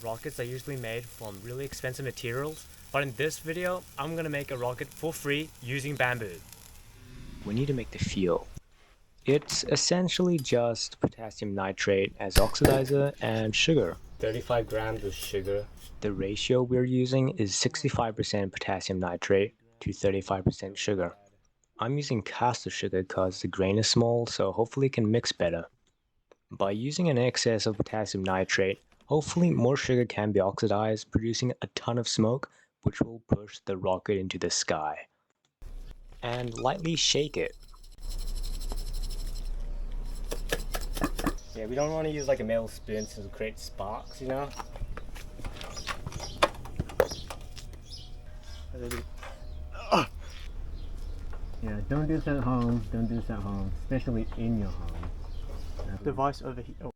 rockets are usually made from really expensive materials, but in this video, I'm gonna make a rocket for free using bamboo. We need to make the fuel. It's essentially just potassium nitrate as oxidizer and sugar. 35 grams of sugar. The ratio we're using is 65% potassium nitrate to 35% sugar. I'm using caster sugar because the grain is small, so hopefully it can mix better. By using an excess of potassium nitrate, hopefully more sugar can be oxidized, producing a ton of smoke, which will push the rocket into the sky. And lightly shake it. Yeah, we don't want to use like a metal spoon to create sparks, you know? Yeah, don't do this at home. Don't do this at home, especially in your home. Device overheat. Oh.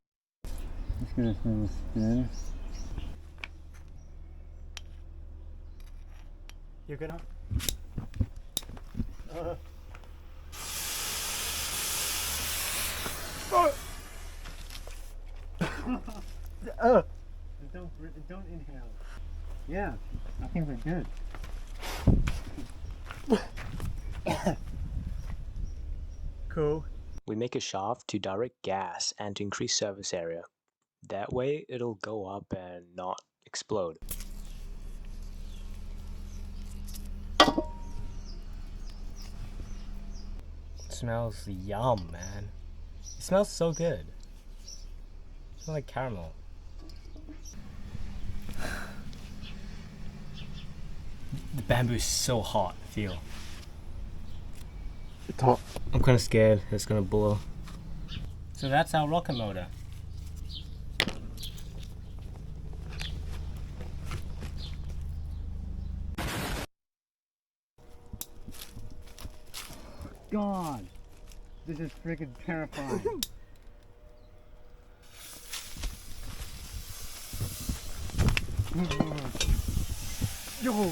Just get a little spoon. You're gonna. Don't inhale. Yeah, I think we're good. Cool. We make a shaft to direct gas and to increase surface area. That way it'll go up and not explode. It smells yum, man. It smells so good. It smells like caramel. The bamboo is so hot, I feel. It's hot. I'm kind of scared it's gonna blow. So that's our rocket motor. God, this is freaking terrifying. Yo.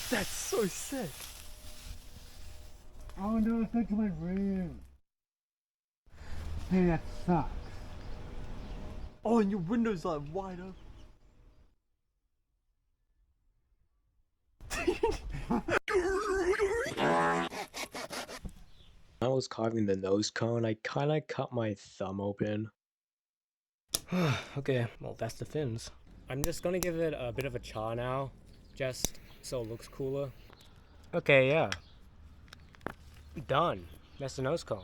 That's so sick. Oh no, it's like my room. Hey, that sucks. Oh, and your windows like wide open. When I was carving the nose cone, I kinda cut my thumb open. Okay, well that's the fins. I'm just gonna give it a bit of a char now, just so it looks cooler. Okay, yeah. Done. That's the nose cone.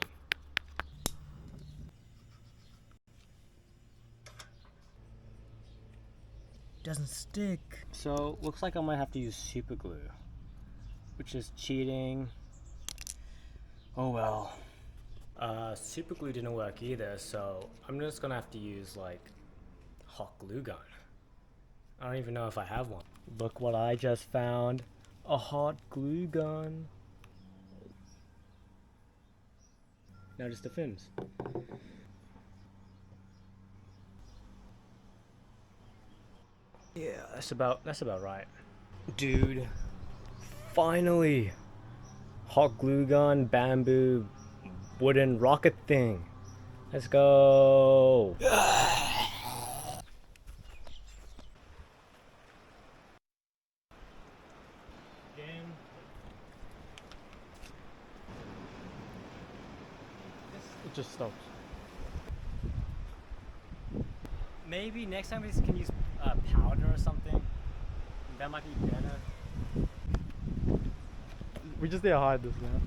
Doesn't stick. So, looks like I might have to use super glue, which is cheating. Oh well. Super glue didn't work either, so I'm just gonna have to use like hot glue gun. I don't even know if I have one. Look what I just found. A hot glue gun. Notice the fins. Yeah, that's about right. Dude, finally! Hot glue gun, bamboo, wooden rocket thing. Let's go! It just stops. Maybe next time we can use powder or something. That might be better. We just need to hide this now.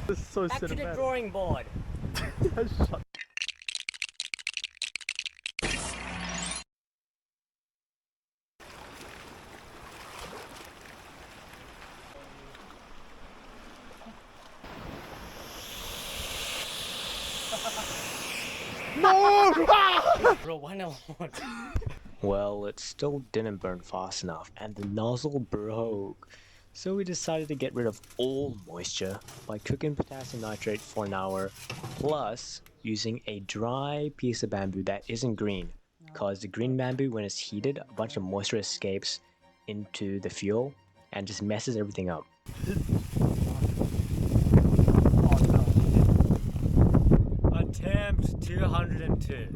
This is so Back to the cinematic. drawing board. Shut. No! Bro, why not? Well, it still didn't burn fast enough, and the nozzle broke. So we decided to get rid of all moisture by cooking potassium nitrate for an hour, plus using a dry piece of bamboo that isn't green, because the green bamboo, when it's heated, a bunch of moisture escapes into the fuel and just messes everything up. Oh no. Attempt 202.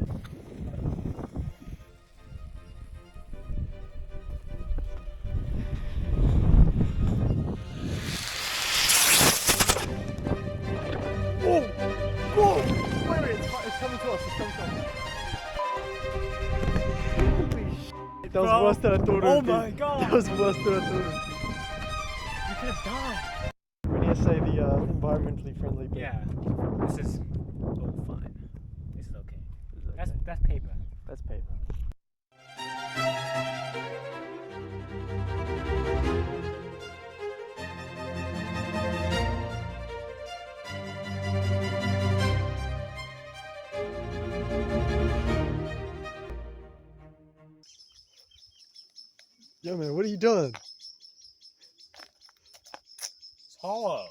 Whoa! Whoa! Wait, it's coming to us, it's coming to us. Holy shit. That was Bro. worse than I thought it would Oh be. my god. That was worse than I thought it would be. You could have died. We need to say the environmentally friendly bit. Yeah. This is fine. This is okay. This is That's okay. paper. That's paper. Yo man, what are you doing? It's hollow.